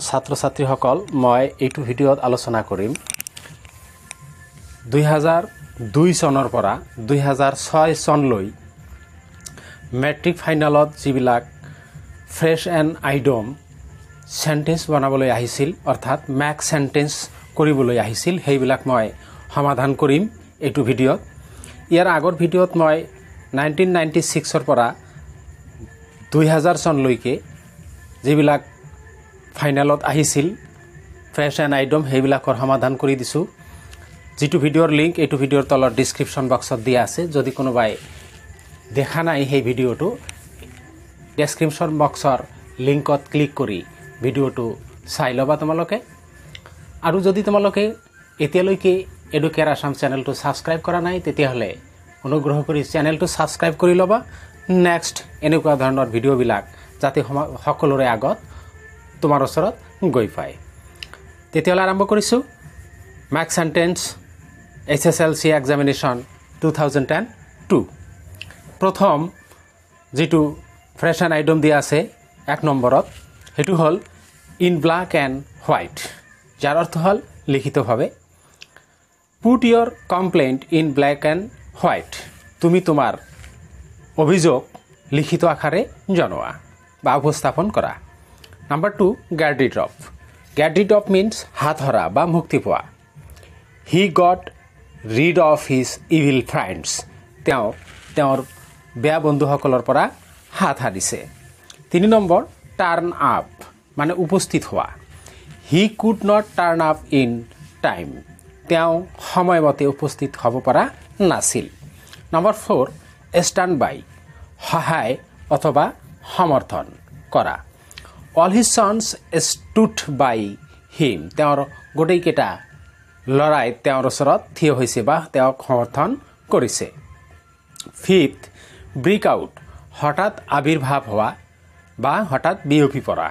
ছাত্ৰ ছাত্ৰীসকল মই এইটো ভিডিঅ'ত আলোচনা কৰিম 2002 চনৰ পৰা 2006 চনলৈ মেট্ৰিক ফাইনেলত যিবিলাক ফ্ৰেছ এণ্ড আইডম সেন্টেন্স বনাবলৈ আহিছিল অৰ্থাৎ ম্যাক সেন্টেন্স কৰিবলৈ আহিছিল সেইবিলাক মই সমাধান কৰিম এইটো ভিডিঅ'ত। ইয়াৰ আগৰ ভিডিঅ'ত মই 1996 পৰা 2000 চনলৈকে যিবিলাক ফাইনেলত আহিছিল ফ্ৰেছ এণ্ড আইডম সেইবিলাকৰ সমাধান কৰি দিছোঁ। যিটো ভিডিঅ'ৰ লিংক এইটো ভিডিঅ'ৰ তলৰ ডিছক্ৰিপশ্যন বক্সত দিয়া আছে। যদি কোনোবাই দেখা নাই সেই ভিডিঅ'টো ডেছক্ৰিপশ্যন বক্সৰ লিংকত ক্লিক কৰি ভিডিঅ'টো চাই ল'বা তোমালোকে। আৰু যদি তোমালোকে এতিয়ালৈকে এডুকেয়াৰ আসাম চেনেলটো ছাবস্ক্ৰাইব কৰা নাই তেতিয়াহ'লে অনুগ্ৰহ কৰি চেনেলটো ছাবস্ক্ৰাইব কৰি ল'বা। নেক্সট এনেকুৱা ধৰণৰ ভিডিঅ'বিলাক যাতে সকলোৰে আগত তোমাৰ ওচৰত গৈ পায়। তেতিয়াহ'লে আৰম্ভ কৰিছোঁ। Mac sentence SSLC examination 2002। প্ৰথম যিটো ফ্ৰেছ এণ্ড আইডম দিয়া আছে 1 নম্বৰত সেইটো হ'ল ইন ব্ল্যাক এণ্ড হোৱাইট, যাৰ অৰ্থ হ'ল লিখিতভাৱে put your complaint in black and white. তুমি তোমাৰ অভিযোগ লিখিত আকাৰে জনোৱা বা উপস্থাপন কৰা। নাম্বাৰ 2 গ্যাড্ৰি ড্ৰপ। গ্যাড্ৰি ড্ৰপ মিন্স হাত হৰা বা মুক্তি পোৱা। He got rid of his evil friends. তেওঁৰ বেয়া বন্ধুসকলৰ পৰা হাত সাৰিছে। 3 নম্বৰ টাৰ্ণ আপ মানে উপস্থিত হোৱা। He could not turn up in time. তেওঁ সময়মতে উপস্থিত হ'ব পৰা নাছিল। নম্বৰ 4 ষ্টেণ্ড বাই সহায় অথবা সমৰ্থন কৰা। All his sons stood by him. তেওঁৰ গোটেইকেইটা ল'ৰাই তেওঁৰ ওচৰত থিয় হৈছে বা তেওঁক সমৰ্থন কৰিছে। 5th ব্ৰেক আউট হঠাৎ আবিৰ্ভাৱ হোৱা বা হঠাৎ বিয়পি পৰা।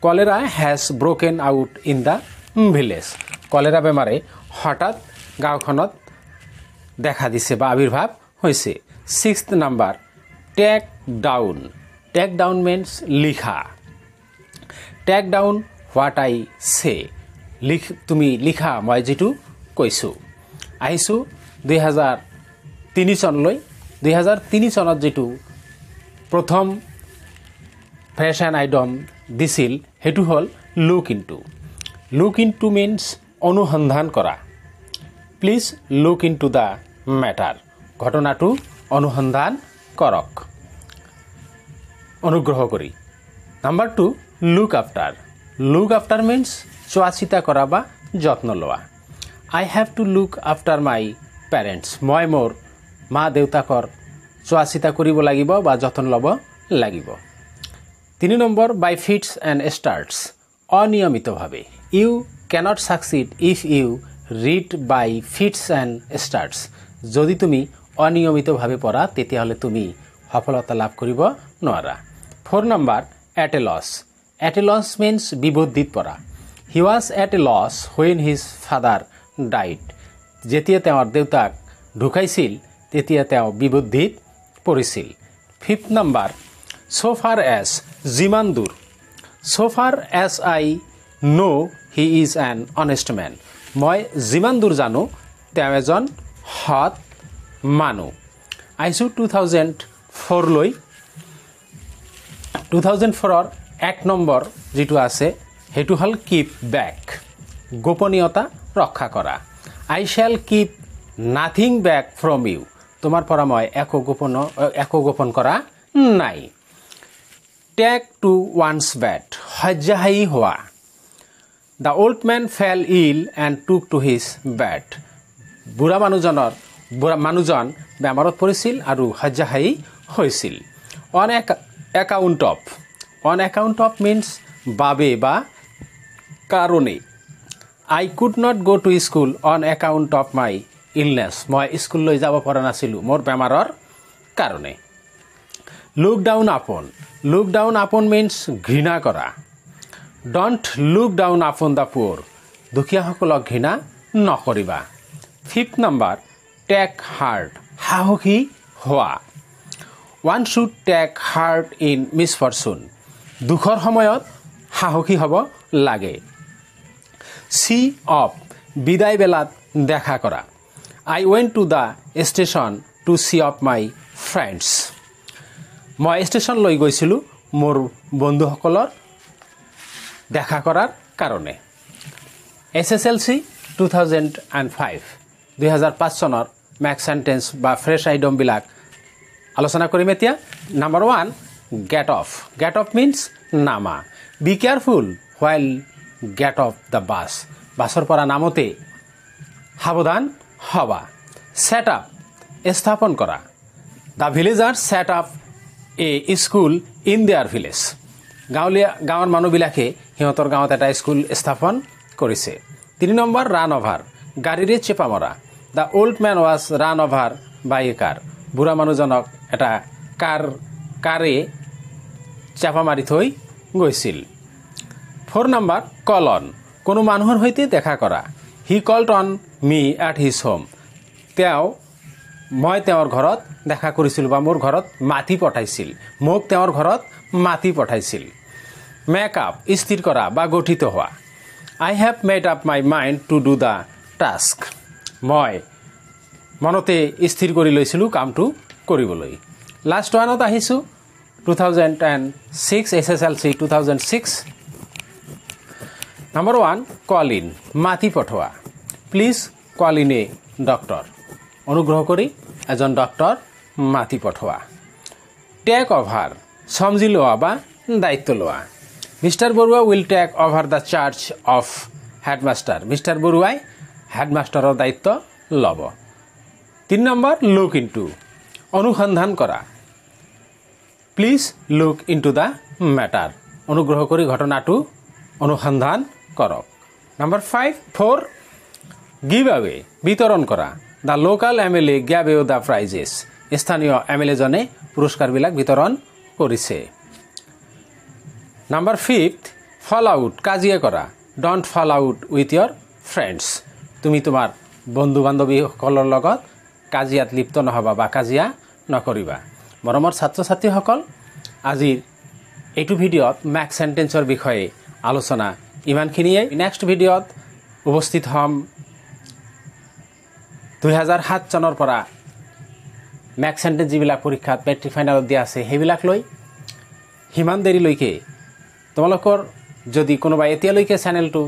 Cholera has broken out in the village. Cholera বেমাৰে হঠাৎ গাঁওখনত দেখা দিছে বা আবিৰ্ভাৱ হৈছে। 6th number take down. Take down means লিখা। Take down what I say. তুমি লিখা মই যিটো কৈছোঁ। আহিছোঁ 2003 চনলৈ। 2003 চনত যিটো প্ৰথম ফ্ৰেছ এণ্ড আইডম দিছিল সেইটো হ'ল look into. Look into means অনুসন্ধান কৰা। Please look into the matter. ঘটনাটো অনুসন্ধান কৰক অনুগ্ৰহ কৰি। Number 2 look after. Look after means চোৱা চিতা কৰা বা যত্ন লোৱা। I have to look after my parents. মই মোৰ মা দেউতাকৰ চোৱা চিতা কৰিব লাগিব বা যত্ন ল'ব লাগিব। 3 number by fits and starts অনিয়মিতভাৱে। You cannot succeed if you read by fits and starts. যদি তুমি অনিয়মিতভাৱে পঢ়া তেতিয়াহ'লে তুমি সফলতা লাভ কৰিব নোৱাৰা। 4 number at a loss. At a loss means বিবদ্ধিত পৰা। He was at a loss when his father died. যেতিয়া তেওঁৰ দেউতাক ঢুকাইছিল তেতিয়া তেওঁ বিবদ্ধিত পৰিছিল। 5th number so far as যিমান দূৰ। so far as I know he is an honest man। মই যিমান দূৰ জানো তেওঁ এজন সৎ মানুহ। আহিছোঁ 2004 লৈ। 2004ৰ 1 নম্বৰ যিটো আছে সেইটো হ'ল কিপ বেক। গোপনীয়তা ৰক্ষা কৰা। I shall keep nothing back from you. তোমাৰ পৰা মই একো গোপন কৰা নাই। টেক টু ওৱানছ বেড শয্যাশায়ী হোৱা। The old man fell ill and took to his bed. মানুহজন বেমাৰত পৰিছিল আৰু শয্যাশায়ী হৈছিল। অন একাউণ্ট অফ মিন্স বাবে বা কাৰণে। I could not go' to school on account of my illness. মই স্কুললৈ যাব পৰা নাছিলোঁ মোৰ বেমাৰৰ কাৰণে। Look down upon. Look down upon means ঘৃণা কৰা। Don't look down upon the poor. দুখীয়াসকলক ঘৃণা নকৰিবা। 5th নম্বৰ টেক হাৰ্ট সাহসী হোৱা। One should take heart in misfortune. দুখৰ সময়ত সাহসী হ'ব লাগে সি অফ বিদায় বেলাত দেখা কৰা I went to the station to see off my friends মই ষ্টেশ্যনলৈ গৈছিলোঁ মোৰ বন্ধুসকলৰ দেখা কৰাৰ কাৰণে SSLC 2005 2005 চনৰ ম্যাক্স সেন্টেন্স বা ফ্ৰেছ আইডমবিলাক আলোচনা কৰিম এতিয়া নাম্বাৰ 1 get off means নামা be careful while get off the bus বাছৰ পৰা নামতে সাৱধান হবা set up স্থাপন কৰা the villagers set up a school in their village গাঁৱৰ মানুহবিলাকে সিহঁতৰ গাঁৱত এটা স্কুল স্থাপন কৰিছে 3 নম্বৰ run over গাড়ীৰে চেপা মৰা the old man was run over by a car বুঢ়া মানুহজনক এটা কাৰে চেপা মাৰি থৈ গৈছিল 4 নম্বৰ call on কোনো মানুহৰ সৈতে দেখা কৰা he called on me at his home মই তেওঁৰ ঘৰত দেখা কৰিছিল বা মোৰ ঘৰত মাতি পঠাইছিল মোক তেওঁৰ ঘৰত মাতি পঠাইছিল মেক আপ স্থিৰ কৰা বা গঠিত হোৱা I have made up my mind to do the task মই মনতে স্থিৰ কৰি লৈছিলোঁ কামটো কৰিবলৈ লাষ্ট ওৱানত আহিছোঁ 2006 SSLC 2006 নাম্বাৰ 1 কল ইন মাতি পঠোৱা please call in a doctor অনুগ্ৰহ কৰি এজন ডক্টৰ মাতি পঠোৱা টেক অভাৰ সমজি লোৱা বা দায়িত্ব লোৱা mister Barua will take over the charge of headmaster mister বৰুৱাই হেডমাষ্টাৰৰ দায়িত্ব ল'ব 3 নম্বৰ লুক ইনটু অনুসন্ধান কৰা please look into the matter অনুগ্ৰহ কৰি ঘটনাটো অনুসন্ধান কৰক নাম্বাৰ 4 গিভ আৱে বিতৰণ কৰা the local MLA gave a the prizes স্থানীয় MLA জনে পুৰস্কাৰবিলাক বিতৰণ কৰিছে নাম্বাৰ 5 ফল আউট কাজিয়া কৰা don't fall out with your friends তুমি তোমাৰ বন্ধু বান্ধৱীসকলৰ লগত কাজিয়াত লিপ্ত নহবা বা কাজিয়া নকৰিবা মৰমৰ ছাত্ৰ ছাত্ৰীসকল আজিৰ এইটো ভিডিঅ'ত ম্যাক্স সেন্টেন্সৰ বিষয়ে আলোচনা ইমানখিনিয়ে নেক্সট ভিডিঅ'ত উপস্থিত হ'ম 2007 চনৰ পৰা ম্যাক্স সেন্টেন্স যিবিলাক পৰীক্ষাত মেট্ৰিক ফাইনেলত দিয়া আছে সেইবিলাক লৈ হিমান দেৰিলৈকে তোমালোকৰ যদি কোনোবা এতিয়ালৈকে চেনেলটো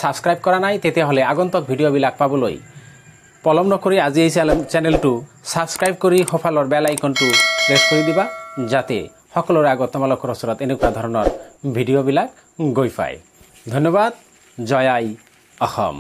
সাবস্ক্ৰাইব কৰা নাই তেতিয়াহ'লে আগন্তুক ভিডিঅ'বিলাক পাবলৈ পলম নকৰি আজি এই চেনেলটো সাবস্ক্ৰাইব কৰি সফালৰ বেল আইকনটো প্ৰেছ কৰি দিবা যাতে সকলোৰে আগত তোমালোকৰ ওচৰত এনেকুৱা ধৰণৰ ভিডিঅ'বিলাক গৈ পায় ধন্যবাদ জয় আই অসম